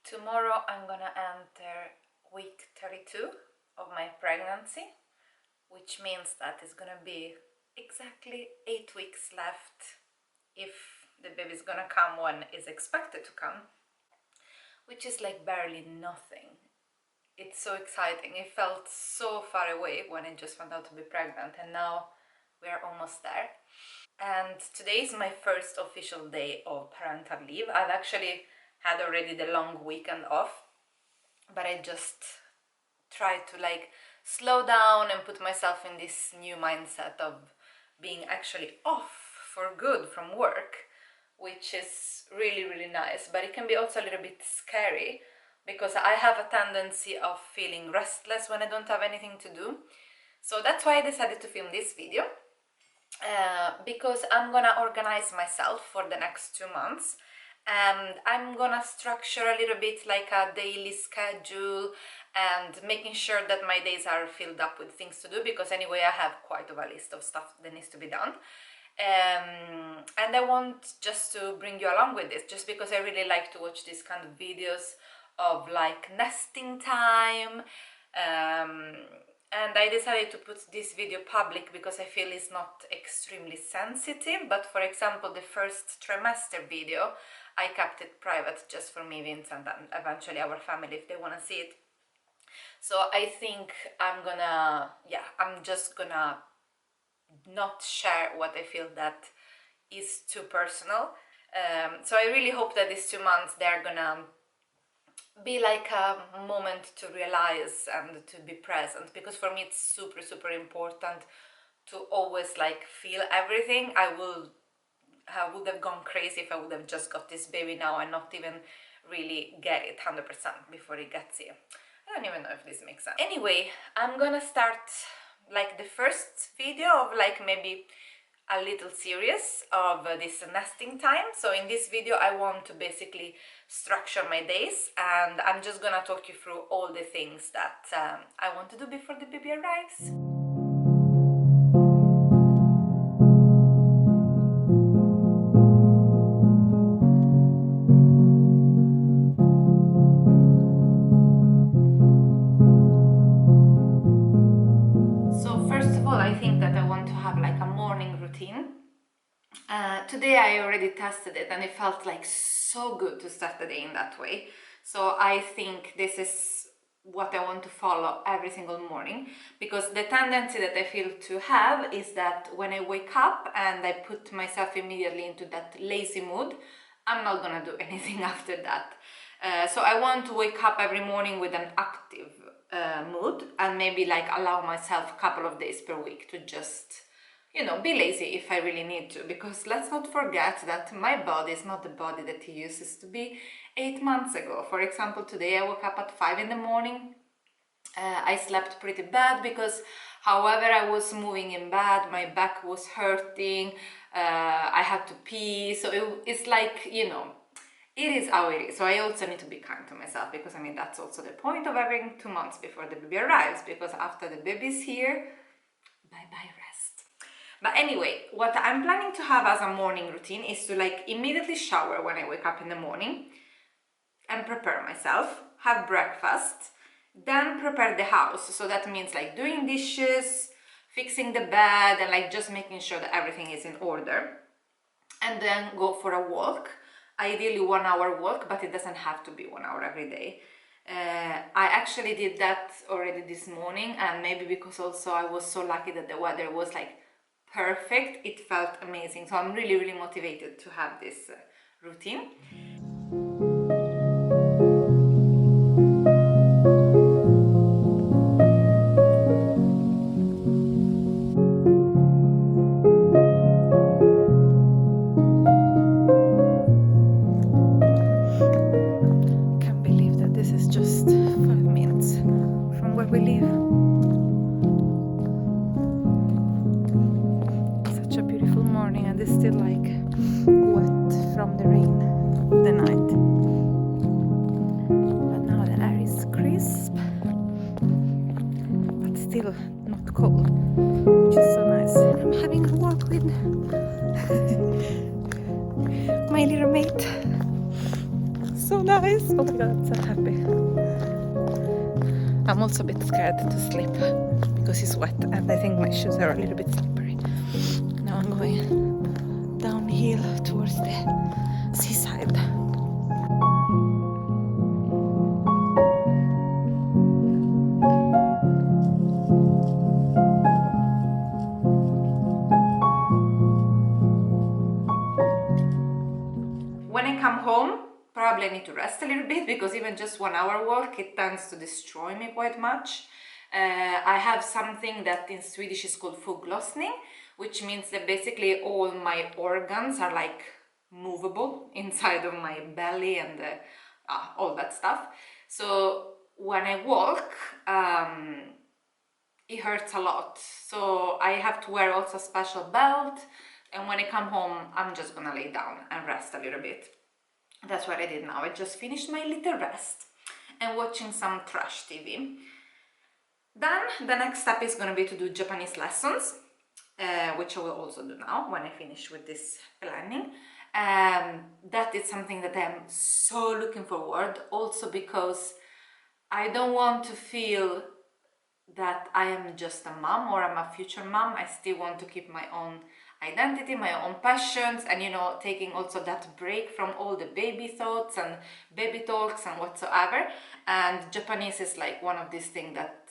Tomorrow I'm gonna enter week 32 of my pregnancy, which means that it's gonna be exactly 8 weeks left if the baby's gonna come when it's expected to come, which is like barely nothing. It's so exciting. It felt so far away when I just found out to be pregnant, and now we are almost there. And today is my first official day of parental leave. I've actually had already the long weekend off, but I just try to like slow down and put myself in this new mindset of being actually off for good from work, which is really nice. But it can be also a little bit scary because I have a tendency of feeling restless when I don't have anything to do. So that's why I decided to film this video, because I'm gonna organize myself for the next 2 months, and I'm gonna structure a little bit like a daily schedule and making sure that my days are filled up with things to do, because anyway I have quite of a list of stuff that needs to be done. And I want just to bring you along with this, just because I really like to watch these kind of videos of like nesting time. And I decided to put this video public because I feel it's not extremely sensitive, but for example the first trimester video I kept it private just for me, Vincent, and eventually our family if they want to see it. So I think I'm just gonna not share what I feel that is too personal. So I really hope that these 2 months they're gonna be like a moment to realize and to be present, because for me it's super important to always like feel everything. I would have gone crazy if I would have just got this baby now and not even really get it 100% before it gets here. I don't even know if this makes sense. Anyway, I'm gonna start like the first video of like maybe a little series of this nesting time. So in this video I want to basically structure my days, and I'm just gonna talk you through all the things that I want to do before the baby arrives. So first of all, I think that I want to have like a morning routine. Today I already tested it and it felt like so good to start the day in that way. So I think this is what I want to follow every single morning, because the tendency that I feel to have is that when I wake up and I put myself immediately into that lazy mood, I'm not gonna do anything after that. So I want to wake up every morning with an active mood, and maybe like allow myself a couple of days per week to just, you know, be lazy if I really need to, because let's not forget that my body is not the body that it used to be 8 months ago. For example, today I woke up at 5 in the morning. I slept pretty bad because however I was moving in bed, my back was hurting, I had to pee, so it's like, you know, it is how it is. So I also need to be kind to myself, because I mean that's also the point of having 2 months before the baby arrives, because after the baby's here, bye rest. But anyway, what I'm planning to have as a morning routine is to like immediately shower when I wake up in the morning and prepare myself, have breakfast, then prepare the house. So that means like doing dishes, fixing the bed, and like just making sure that everything is in order, and then go for a walk, ideally 1 hour walk, but it doesn't have to be 1 hour every day. I actually did that already this morning, and maybe because also I was so lucky that the weather was like perfect, it felt amazing. So I'm really motivated to have this routine. Can't believe that this is just 5 minutes from where we live. Such a beautiful morning, and it's still like wet from the rain of the night. But now the air is crisp, but still not cold, which is so nice. I'm having a walk with my little mate. so nice. Oh my god, I'm so happy. I'm also a bit scared to sleep because it's wet and I think my shoes are a little bit slippery. Now I'm going downhill towards the seaside. When I come home, probably I need to rest a little bit because even just 1 hour walk, it tends to destroy me quite much. I have something that in Swedish is called foglossning, which means that basically all my organs are like movable inside of my belly and all that stuff. So when I walk, it hurts a lot. So I have to wear also a special belt. And when I come home, I'm just gonna lay down and rest a little bit. That's what I did now. I just finished my little rest and watching some trash TV. Then the next step is gonna be to do Japanese lessons, which I will also do now when I finish with this planning. That is something that I'm so looking forward, also because I don't want to feel that I am just a mom or I'm a future mom. I still want to keep my own identity, my own passions, and you know, taking also that break from all the baby thoughts and baby talks and whatsoever. And Japanese is like one of these things that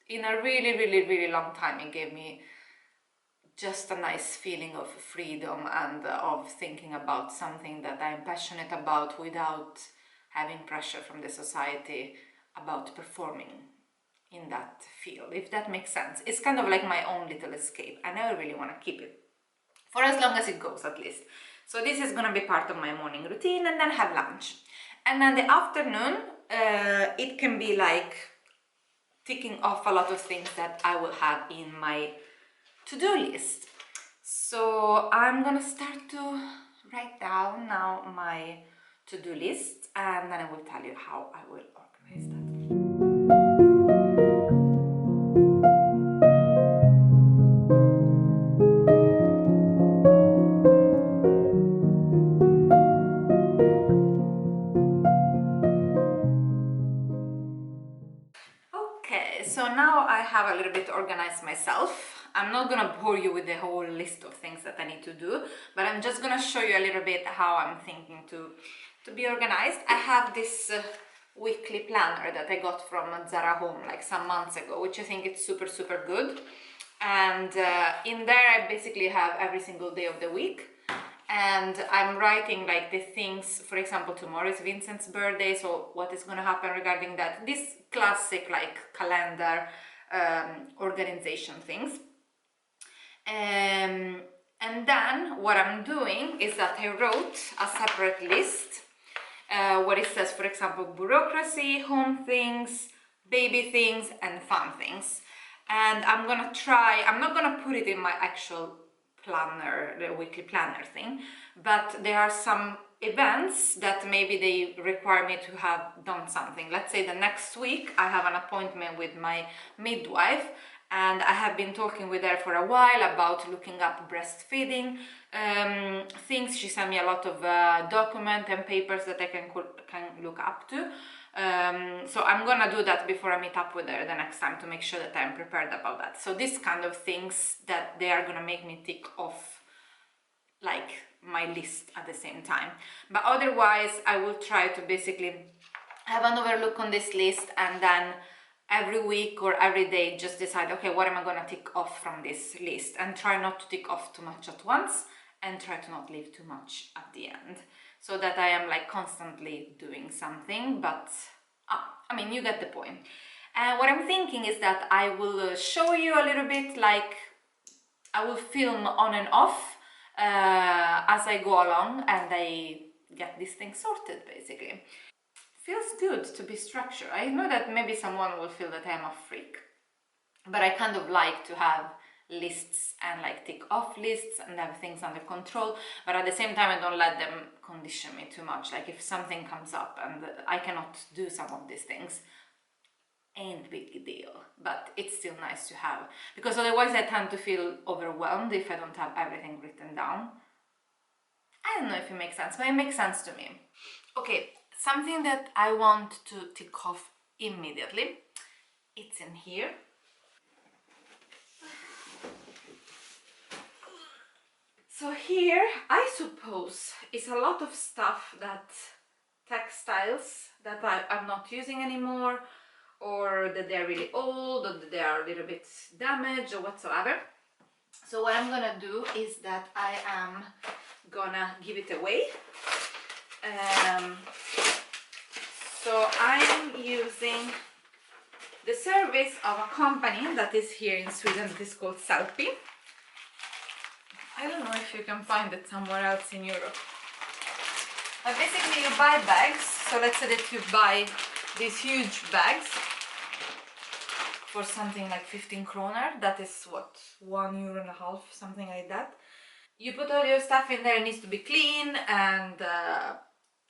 in a really long time it gave me just a nice feeling of freedom and of thinking about something that I'm passionate about without having pressure from the society about performing in that field, if that makes sense. It's kind of like my own little escape, and I really want to keep it for as long as it goes, at least. So this is gonna be part of my morning routine, and then have lunch. And then the afternoon, it can be like ticking off a lot of things that I will have in my to-do list. So I'm gonna start to write down now my to-do list, and then I will tell you how I will organize that. Okay, so now I have a little bit organized myself. I'm not gonna bore you with the whole list of things that I need to do, but I'm just gonna show you a little bit how I'm thinking to be organized. I have this weekly planner that I got from Zara Home like some months ago, which I think it's super good. And in there I basically have every single day of the week. And I'm writing like the things, for example, tomorrow is Vincent's birthday, so what is going to happen regarding that, this classic like calendar organization things. And then what I'm doing is that I wrote a separate list where it says, for example, bureaucracy, home things, baby things, and fun things. And I'm gonna try, I'm not gonna put it in my actual planner, the weekly planner thing, but there are some events that maybe they require me to have done something. Let's say the next week I have an appointment with my midwife, and I have been talking with her for a while about looking up breastfeeding things. She sent me a lot of documents and papers that I can look up to. So I'm gonna do that before I meet up with her the next time to make sure that I'm prepared about that. So this kind of things that they are gonna make me tick off like my list at the same time. But otherwise I will try to basically have another look on this list, and then every week or every day just decide, okay, what am I gonna tick off from this list, and try not to tick off too much at once and try to not leave too much at the end, so that I am like constantly doing something. But I mean, you get the point. And what I'm thinking is that I will show you a little bit, like I will film on and off as I go along and I get this thing sorted, basically. Feels good to be structured. I know that maybe someone will feel that I'm a freak, but I kind of like to have lists and like tick off lists and have things under control, but at the same time I don't let them condition me too much. Like if something comes up and I cannot do some of these things, ain't big deal, but it's still nice to have, because otherwise I tend to feel overwhelmed if I don't have everything written down. I don't know if it makes sense, but it makes sense to me. Okay, something that I want to tick off immediately, it's in here. So here, I suppose, is a lot of stuff that textiles that I'm not using anymore, or that they're really old, or that they are a little bit damaged or whatsoever. So what I'm gonna do is that I am gonna give it away. So I'm using the service of a company that is here in Sweden that is called Sellpy. I don't know if you can find it somewhere else in Europe. But basically you buy bags, so let's say that you buy these huge bags for something like 15 kroner, that is what, €1.50, something like that. You put all your stuff in there, it needs to be clean and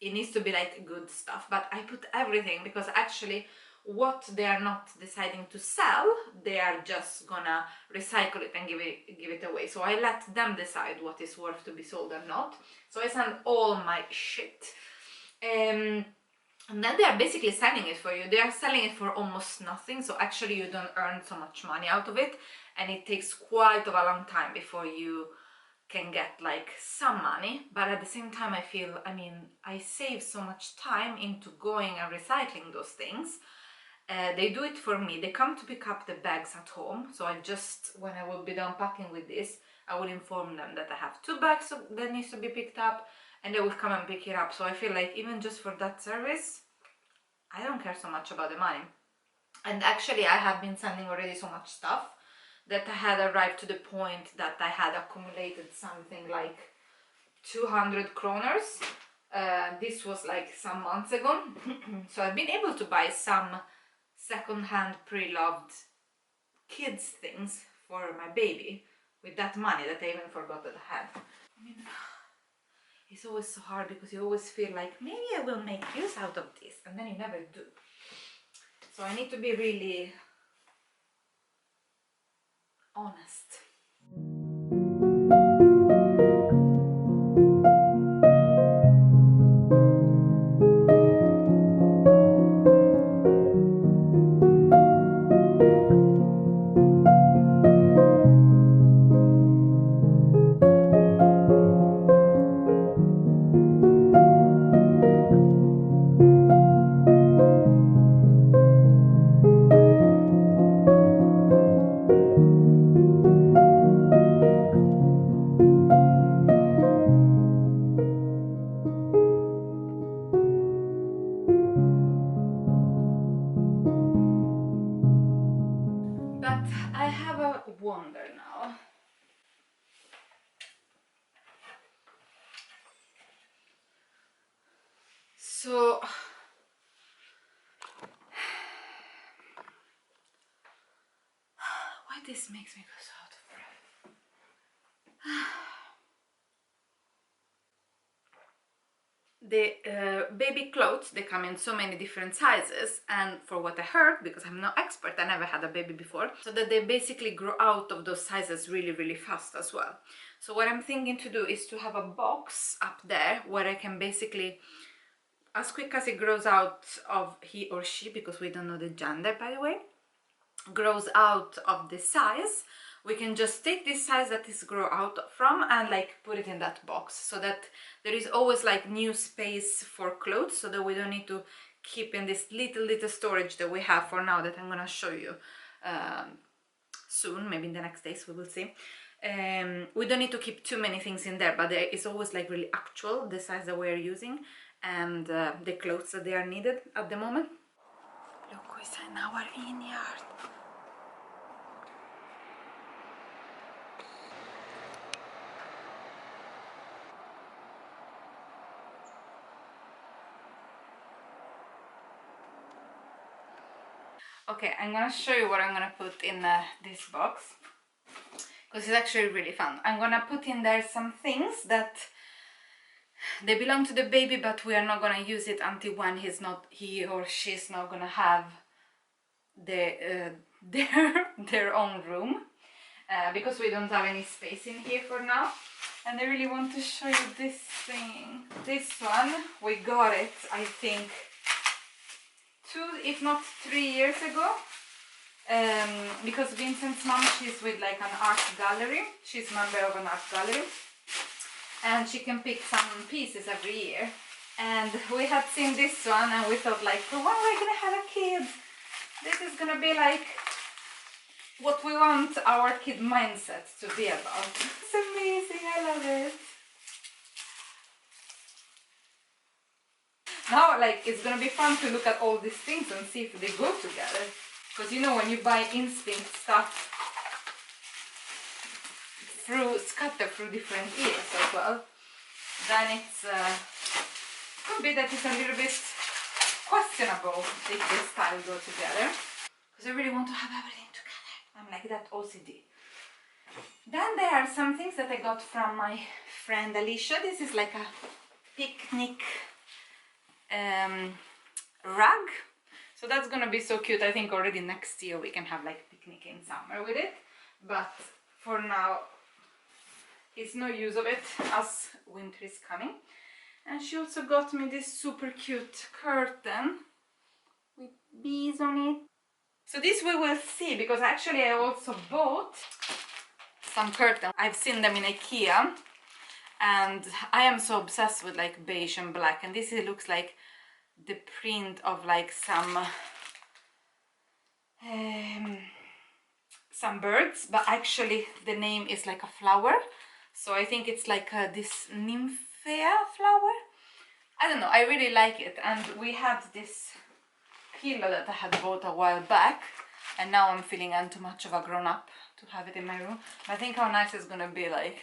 it needs to be like good stuff, but I put everything because actually what they are not deciding to sell, they are just gonna recycle it and give it away. So I let them decide what is worth to be sold and not. So I send all my shit. And then they are basically selling it for you. They are selling it for almost nothing, so actually you don't earn so much money out of it, and it takes quite a long time before you can get like some money. But at the same time, I feel, I mean, I save so much time into going and recycling those things. They do it for me. They come to pick up the bags at home, so I just, when I will be done packing with this, I will inform them that I have 2 bags that needs to be picked up, and they will come and pick it up. So I feel like even just for that service, I don't care so much about the money. And actually I have been sending already so much stuff that I had arrived to the point that I had accumulated something like 200 kroners. This was like some months ago. So I've been able to buy some second-hand pre-loved kids things for my baby with that money that I even forgot that I had. I mean, it's always so hard because you always feel like maybe I will make use out of this, and then you never do. So I need to be really honest. But I have a wonder now. So why this makes me go so out of breath. The baby clothes, they come in so many different sizes, and for what I heard, because I'm no expert, I never had a baby before, so that they basically grow out of those sizes really fast as well. So what I'm thinking to do is to have a box up there where I can basically, as quick as it grows out of he or she, because we don't know the gender by the way, grows out of the size, we can just take this size that is grow out from and like put it in that box, so that there is always like new space for clothes, so that we don't need to keep in this little storage that we have for now, that I'm gonna show you soon, maybe in the next days, we will see. We don't need to keep too many things in there, but there is always like really actual the size that we're using and the clothes that they are needed at the moment. Look who's in our vineyard. Okay, I'm gonna show you what I'm gonna put in this box, because it's actually really fun. I'm gonna put in there some things that they belong to the baby, but we are not gonna use it until when he or she's not gonna have their own room, because we don't have any space in here for now. And I really want to show you this thing. This one, we got it, I think, 2, if not 3 years ago. Because Vincent's mom, she's with like an art gallery. She's a member of an art gallery. And she can pick some pieces every year. And we had seen this one and we thought like, for when we're gonna have a kid, this is gonna be like what we want our kid mindset to be about. It's amazing, I love it. Now like it's gonna be fun to look at all these things and see if they go together. Because you know when you buy instinct stuff scattered through different ears as well, then it's could be that it's a little bit questionable if the style go together. Because I really want to have everything together. I'm like that OCD. Then there are some things that I got from my friend Alicia. This is like a picnic rug. So that's gonna be so cute. I think already next year we can have like picnic in summer with it. But for now, it's no use of it as winter is coming. And she also got me this super cute curtain with bees on it. So this we will see, because actually I also bought some curtains. I've seen them in IKEA and I am so obsessed with like beige and black, and this looks like the print of like some birds, but actually the name is like a flower. So I think it's like this nymphea flower. I don't know, I really like it. And we had this pillow that I had bought a while back, and now I'm feeling I'm too much of a grown-up to have it in my room. But I think how nice it's gonna be, like,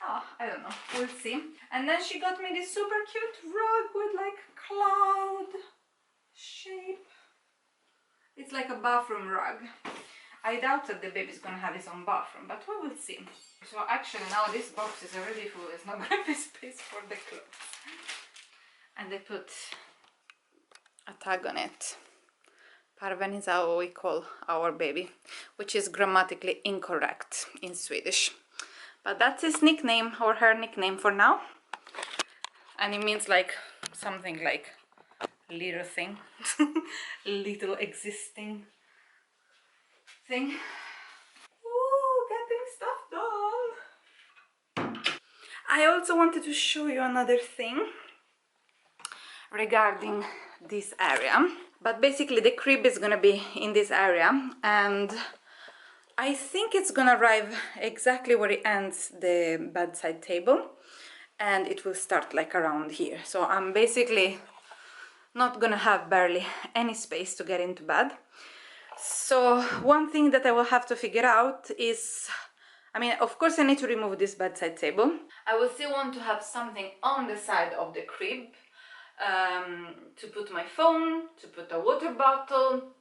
oh, I don't know, we'll see. And then she got me this super cute rug with like cloud shape. It's like a bathroom rug. I doubt that the baby's gonna have his own bathroom, but we will see. So actually now this box is already full, it's not gonna be space for the clothes. And they put a tag on it. Parven is how we call our baby, which is grammatically incorrect in Swedish. But that's his nickname, or her nickname for now. And it means like something like little thing, little existing thing. Ooh, getting stuff done. I also wanted to show you another thing regarding this area. But basically the crib is gonna be in this area, and I think it's gonna arrive exactly where it ends the bedside table, and it will start like around here. So I'm basically not gonna have barely any space to get into bed. So one thing that I will have to figure out is, I mean, of course I need to remove this bedside table. I will still want to have something on the side of the crib, to put my phone, to put a water bottle,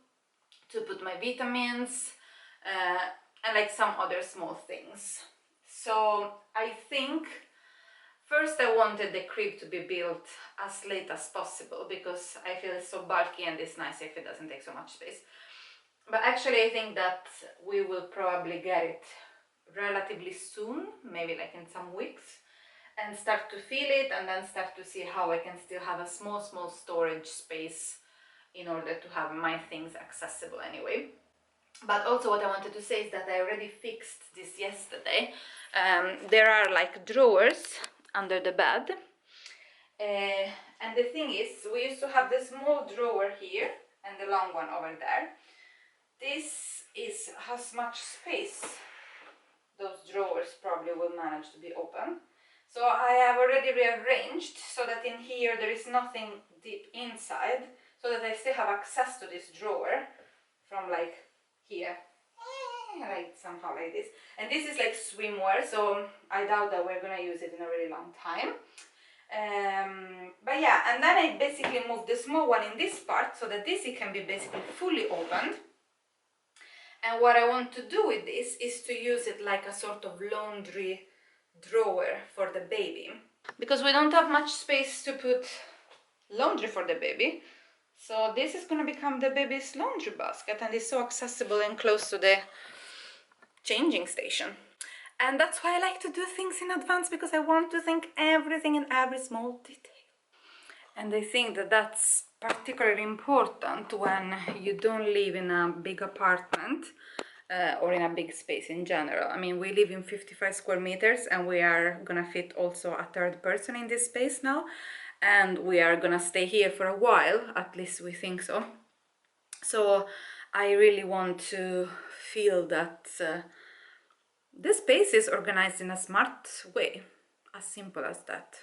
to put my vitamins, and like some other small things. So I think first I wanted the crib to be built as late as possible, because I feel it's so bulky and it's nice if it doesn't take so much space. But actually I think that we will probably get it relatively soon, maybe like in some weeks, and start to feel it, and then start to see how I can still have a small storage space in order to have my things accessible anyway. But also what I wanted to say is that I already fixed this yesterday. There are like drawers under the bed, and the thing is, we used to have the small drawer here and the long one over there. This has much space. Those drawers probably will manage to be open. So I have already rearranged so that in here there is nothing deep inside, so that I still have access to this drawer from like here, like somehow like this. And this is like swimwear, so I doubt that we're gonna use it in a really long time. But yeah, and then I basically moved the small one in this part so that this it can be basically fully opened. And what I want to do with this is to use it like a sort of laundry drawer for the baby, because we don't have much space to put laundry for the baby. So this is going to become the baby's laundry basket, and it's so accessible and close to the changing station. And that's why I like to do things in advance, because I want to think everything in every small detail. And I think that that's particularly important when you don't live in a big apartment or in a big space in general. I mean, we live in 55 square meters and we are gonna fit also a third person in this space now. And we are gonna stay here for a while, at least we think so. So I really want to feel that this space is organized in a smart way, as simple as that.